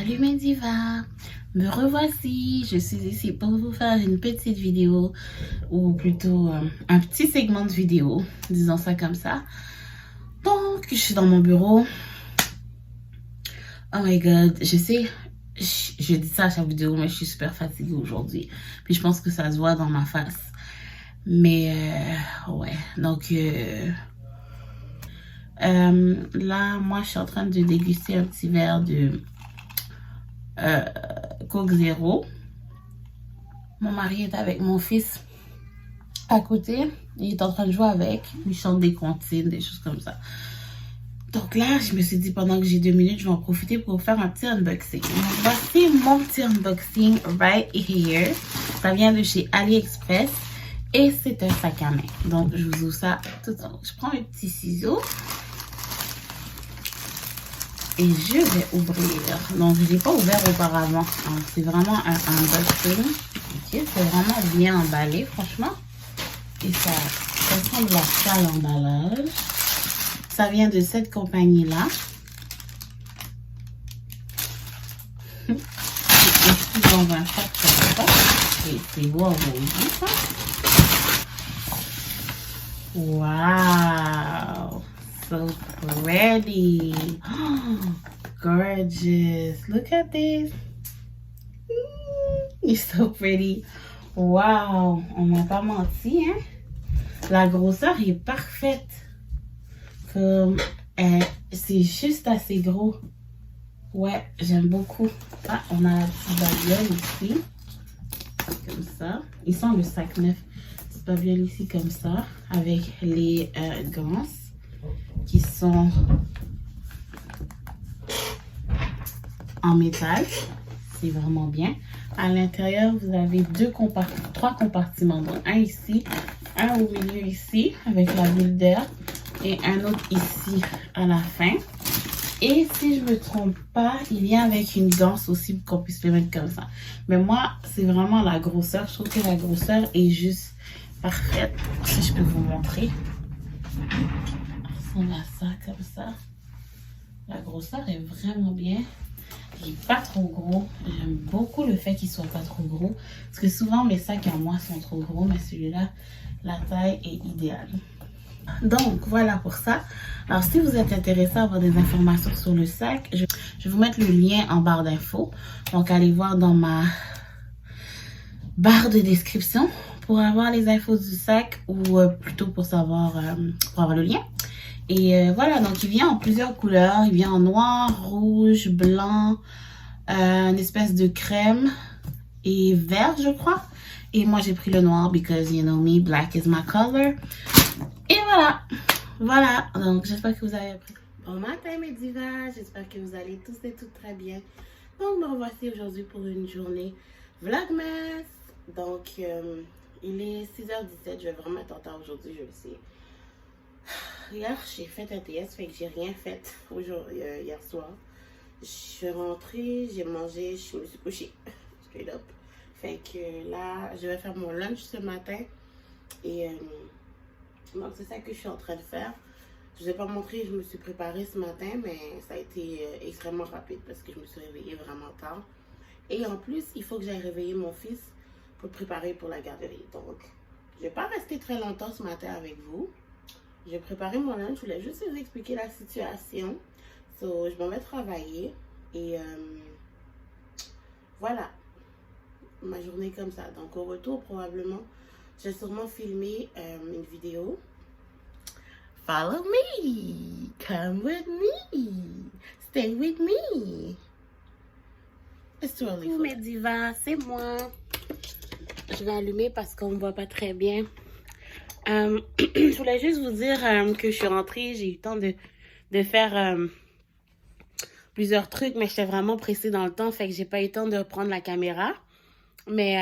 Salut mes divas, me revoici, je suis ici pour vous faire une petite vidéo ou plutôt un petit segment de vidéo, disons ça comme ça. Donc je suis dans mon bureau. Oh my god, je sais, je dis ça à chaque vidéo mais je suis super fatiguée aujourd'hui. Puis je pense que ça se voit dans ma face. Mais ouais, donc là moi je suis en train de déguster un petit verre de Coke Zéro. Mon mari est avec mon fils à côté. Il est en train de jouer avec. Il chante des comptines, des choses comme ça. Donc là, je me suis dit pendant que j'ai 2 minutes, je vais en profiter pour faire un petit unboxing. Donc voici mon petit unboxing right here. Ça vient de chez AliExpress. Et c'est un sac à main. Donc je vous ouvre ça tout en haut. Je prends mes petits ciseaux. Et je vais ouvrir. Donc, je ne l'ai pas ouvert auparavant. C'est vraiment un unboxing. Okay, c'est vraiment bien emballé, franchement. Et ça ressemble à ça, l'emballage. Ça vient de cette compagnie-là. Et ici, dans un sac comme ça. Et c'est beau à vous dire ça. Wow! So pretty. Oh, gorgeous. Look at this. It's so pretty. Wow. On m'a pas menti, hein? La grosseur est parfaite. Comme, c'est juste assez gros. Ouais, j'aime beaucoup. Ah, on a la petite babiole ici. Comme ça. Ils sont le sac neuf. Petite babiole ici comme ça. Avec les gants qui sont en métal. C'est vraiment bien. À l'intérieur, vous avez 3 compartiments. Donc, un ici, un au milieu ici, avec la bulle d'air, et un autre ici à la fin. Et si je ne me trompe pas, il vient avec une ganse aussi pour qu'on puisse le mettre comme ça. Mais moi, c'est vraiment la grosseur. Je trouve que la grosseur est juste parfaite. Si je peux vous montrer. On a ça comme ça. La grosseur est vraiment bien. Il n'est pas trop gros. J'aime beaucoup le fait qu'il soit pas trop gros. Parce que souvent mes sacs à moi sont trop gros. Mais celui-là, la taille est idéale. Donc voilà pour ça. Alors si vous êtes intéressé à avoir des informations sur le sac, je vais vous mettre le lien en barre d'infos. Donc allez voir dans ma barre de description pour avoir les infos du sac. Ou plutôt pour savoir, pour avoir le lien. Et voilà, donc il vient en plusieurs couleurs. Il vient en noir, rouge, blanc, une espèce de crème et vert, je crois. Et moi, j'ai pris le noir because, you know me, black is my color. Et voilà. Voilà, donc j'espère que vous avez appris. Bon matin, mes divas. J'espère que vous allez tous et toutes très bien. Donc, me revoici aujourd'hui pour une journée vlogmas. Donc, il est 6h17. Je vais vraiment être en retard aujourd'hui, je le sais. Hier, j'ai fait un TS, fait que j'ai rien fait hier soir. Je suis rentrée, j'ai mangé, je me suis couchée. Straight up. Fait que là, je vais faire mon lunch ce matin. Et donc, c'est ça que je suis en train de faire. Je ne vous ai pas montré, je me suis préparée ce matin, mais ça a été extrêmement rapide parce que je me suis réveillée vraiment tard. Et en plus, il faut que j'aille réveiller mon fils pour le préparer pour la garderie. Donc, je ne vais pas rester très longtemps ce matin avec vous. J'ai préparé mon lunch, je voulais juste vous expliquer la situation. So, je m'en vais travailler et voilà, ma journée comme ça. Donc au retour, probablement, je vais sûrement filmer une vidéo. Follow me, come with me, stay with me. It's too early for mes divas, c'est moi. Je vais allumer parce qu'on ne voit pas très bien. Je voulais juste vous dire que je suis rentrée, j'ai eu le temps de faire plusieurs trucs, mais j'étais vraiment pressée dans le temps, fait que j'ai pas eu le temps de reprendre la caméra. Mais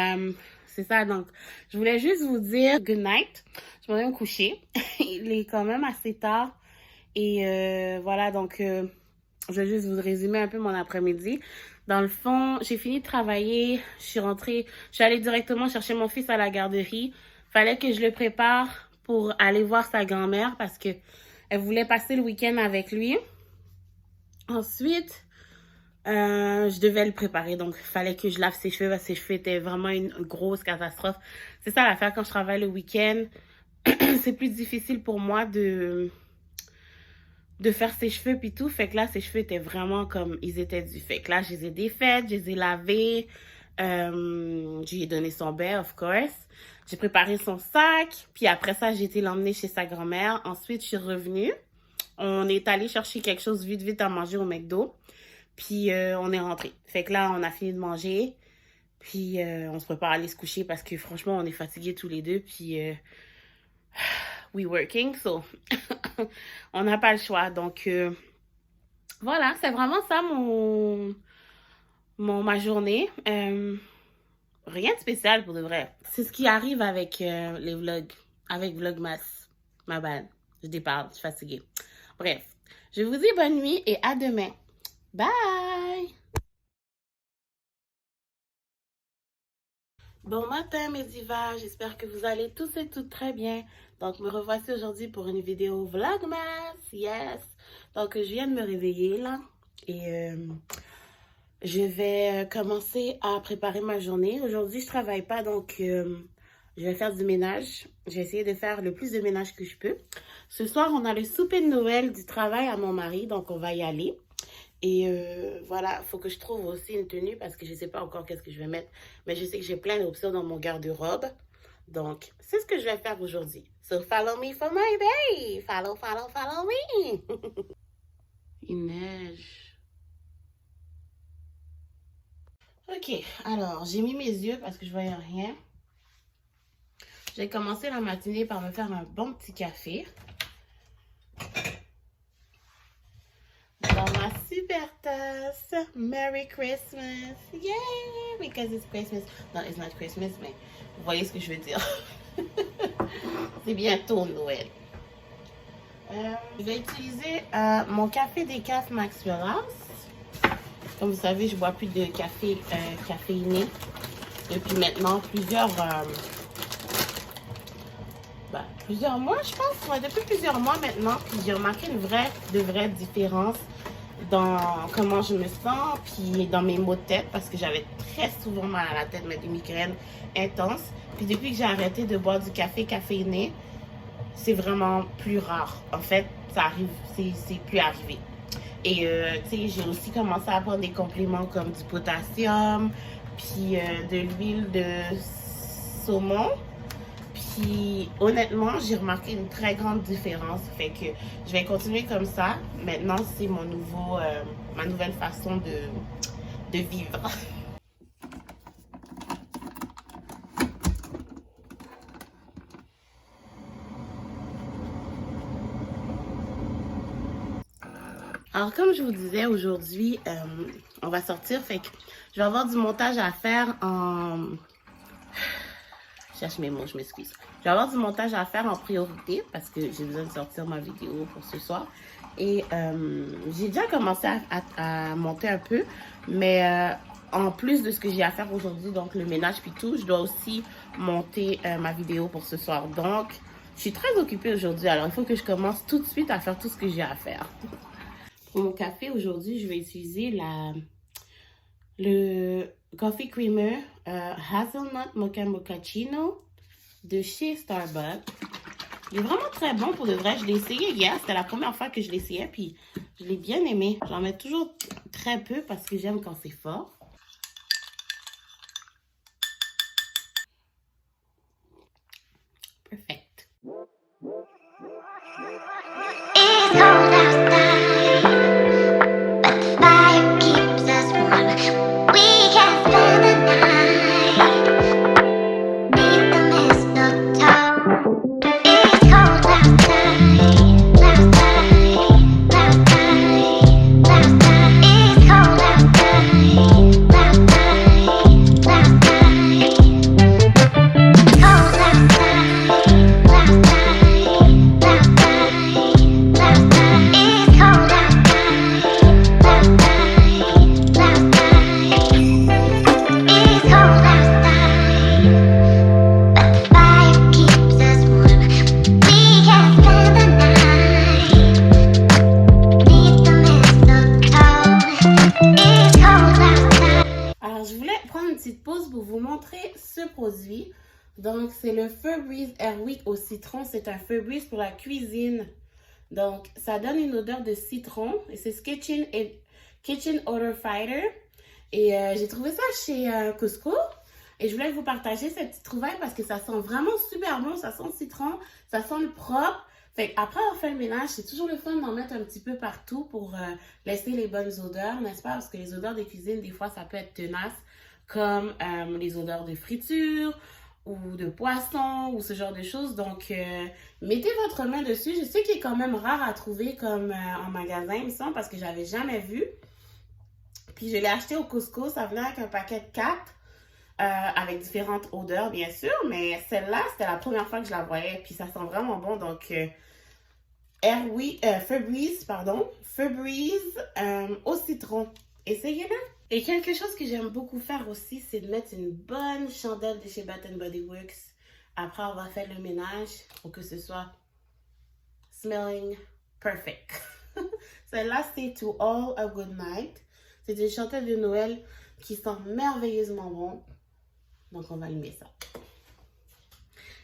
c'est ça, donc je voulais juste vous dire good night. Je m'en vais me coucher. Il est quand même assez tard. Et voilà, donc je vais juste vous résumer un peu mon après-midi. Dans le fond, j'ai fini de travailler, je suis rentrée, je suis allée directement chercher mon fils à la garderie. Fallait que je le prépare pour aller voir sa grand-mère parce que elle voulait passer le week-end avec lui. Ensuite, Je devais le préparer, donc il fallait que je lave ses cheveux parce que ses cheveux étaient vraiment une grosse catastrophe. C'est ça l'affaire, quand je travaille le week-end, c'est plus difficile pour moi de faire ses cheveux puis tout. Fait que là, ses cheveux étaient vraiment comme ils étaient durs. Fait que là, je les ai défaits, je les ai lavés. Je lui ai donné son bain, of course. J'ai préparé son sac. Puis après ça, j'ai été l'emmener chez sa grand-mère. Ensuite, je suis revenue. On est allé chercher quelque chose vite, vite à manger au McDo. Puis on est rentré. Fait que là, on a fini de manger. Puis on se prépare à aller se coucher parce que franchement, on est fatigués tous les deux. Puis we working, so on n'a pas le choix. Donc voilà, c'est vraiment ça ma journée. Rien de spécial pour de vrai. C'est ce qui arrive avec les vlogs, avec Vlogmas. Ma bad, je déparle, je suis fatiguée. Bref, je vous dis bonne nuit et à demain. Bye! Bon matin mes divas, j'espère que vous allez tous et toutes très bien. Donc me revoici aujourd'hui pour une vidéo Vlogmas, yes! Donc je viens de me réveiller là et je vais commencer à préparer ma journée. Aujourd'hui je travaille pas donc je vais faire du ménage. Je vais essayer de faire le plus de ménage que je peux. Ce soir on a le souper de Noël du travail à mon mari, donc on va y aller. Et voilà, il faut que je trouve aussi une tenue parce que je ne sais pas encore qu'est-ce que je vais mettre. Mais je sais que j'ai plein d'options dans mon garde-robe. Donc, c'est ce que je vais faire aujourd'hui. So, follow me for my day. Follow me. Il neige. Ok, alors, j'ai mis mes yeux parce que je ne voyais rien. J'ai commencé la matinée par me faire un bon petit café. Dans ma super tasse. Merry Christmas. Yay! Because it's Christmas. Non, it's not Christmas, mais vous voyez ce que je veux dire. C'est bientôt Noël. Je vais utiliser mon café décaf Maxwell's. Comme vous savez, je bois plus de café caféiné depuis maintenant plusieurs mois, je pense. Ouais, depuis plusieurs mois maintenant. Puis j'ai remarqué une vraie différence dans comment je me sens, puis dans mes maux de tête, parce que j'avais très souvent mal à la tête, mais des migraines intenses. Puis depuis que j'ai arrêté de boire du café caféiné, c'est vraiment plus rare. En fait, ça arrive, c'est plus arrivé. Et tu sais, j'ai aussi commencé à prendre des compléments comme du potassium, puis de l'huile de saumon. Puis honnêtement, j'ai remarqué une très grande différence. Fait que je vais continuer comme ça. Maintenant, c'est ma nouvelle façon de vivre. Alors, comme je vous disais, aujourd'hui, on va sortir. Fait que je vais avoir du montage à faire en... Je cherche mes mots, je m'excuse. Je vais avoir du montage à faire en priorité parce que j'ai besoin de sortir ma vidéo pour ce soir. Et j'ai déjà commencé à monter un peu. Mais en plus de ce que j'ai à faire aujourd'hui, donc le ménage puis tout, je dois aussi monter ma vidéo pour ce soir. Donc, je suis très occupée aujourd'hui. Alors, il faut que je commence tout de suite à faire tout ce que j'ai à faire. Pour mon café, aujourd'hui, je vais utiliser le Coffee Creamer Hazelnut Mocha Mochaccino de chez Starbucks. Il est vraiment très bon pour de vrai. Je l'ai essayé hier. C'était la première fois que je l'essayais. Puis je l'ai bien aimé. J'en mets toujours très peu parce que j'aime quand c'est fort. Perfect. It's cold outside, but the fire keeps us warm. We can spend the night beneath the mistletoe. It's cold outside, outside, outside, outside. It's cold outside. montrer ce produit. Donc, c'est le Febreze Airwick au citron. C'est un Febreze pour la cuisine. Donc, ça donne une odeur de citron. Et c'est Kitchen Odor Fighter. Et j'ai trouvé ça chez Costco. Et je voulais vous partager cette petite trouvaille parce que ça sent vraiment super bon. Ça sent le citron, ça sent le propre. Fait après avoir fait le ménage, c'est toujours le fun d'en mettre un petit peu partout pour laisser les bonnes odeurs, n'est-ce pas? Parce que les odeurs des cuisines, des fois, ça peut être tenace, comme les odeurs de friture ou de poisson ou ce genre de choses. Donc, mettez votre main dessus. Je sais qu'il est quand même rare à trouver comme en magasin, il me semble, parce que j'avais jamais vu. Puis, je l'ai acheté au Costco. Ça venait avec un paquet de 4. Avec différentes odeurs, bien sûr, mais celle-là, c'était la première fois que je la voyais, puis ça sent vraiment bon. Donc, Febreze au citron. Essayez-le. Et quelque chose que j'aime beaucoup faire aussi, c'est de mettre une bonne chandelle de chez Bath & Body Works après avoir fait le ménage pour que ce soit smelling perfect. Celle-là, c'est To All a Good Night. C'est une chandelle de Noël qui sent merveilleusement bon. Donc, on va allumer ça.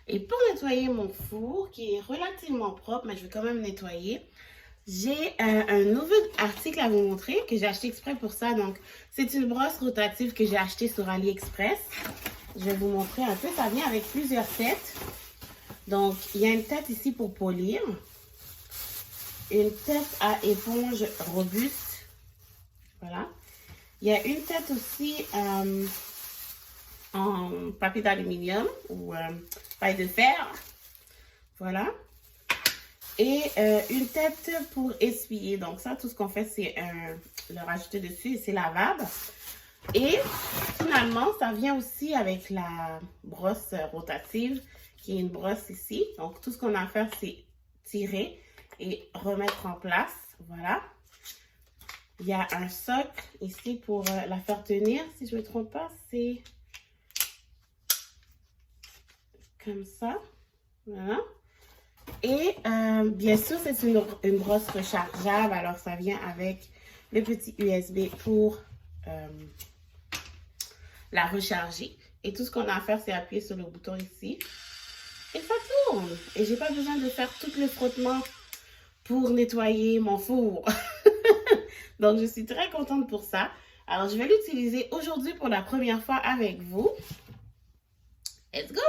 Et pour nettoyer mon four, qui est relativement propre, mais je vais quand même nettoyer, j'ai un nouveau article à vous montrer que j'ai acheté exprès pour ça. Donc, c'est une brosse rotative que j'ai achetée sur AliExpress. Je vais vous montrer un peu. Ça vient avec plusieurs têtes. Donc, il y a une tête ici pour polir. Une tête à éponge robuste. Voilà. Il y a une tête aussi en papier d'aluminium ou paille de fer. Voilà. Et une tête pour essuyer. Donc ça, tout ce qu'on fait, c'est le rajouter dessus et c'est lavable. Et finalement, ça vient aussi avec la brosse rotative, qui est une brosse ici. Donc tout ce qu'on a à faire, c'est tirer et remettre en place. Voilà. Il y a un socle ici pour la faire tenir. Si je ne me trompe pas, c'est comme ça. Voilà. Et bien sûr, c'est une brosse rechargeable. Alors, ça vient avec le petit USB pour la recharger. Et tout ce qu'on a à faire, c'est appuyer sur le bouton ici. Et ça tourne. Et j'ai pas besoin de faire tout le frottement pour nettoyer mon four. Donc, je suis très contente pour ça. Alors, je vais l'utiliser aujourd'hui pour la première fois avec vous. Let's go!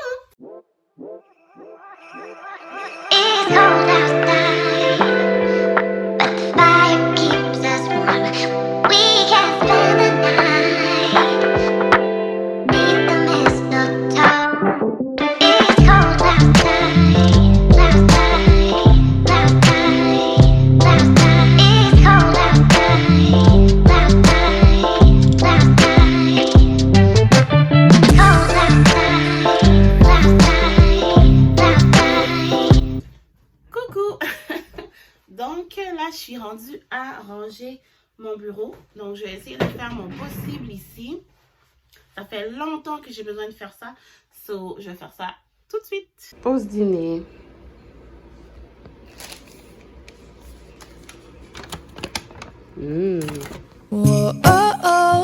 It's cold outside, but the fire keeps us warm. We can spend the night beneath the mistletoe. It's cold outside, outside, outside, outside. It's cold outside, outside, outside. Cold outside. Coucou! Donc là, je suis rendue à ranger mon bureau. Donc, je vais essayer de faire mon possible ici. Ça fait longtemps que j'ai besoin de faire ça. So, je vais faire ça tout de suite. Pause dîner. Whoa, oh, oh.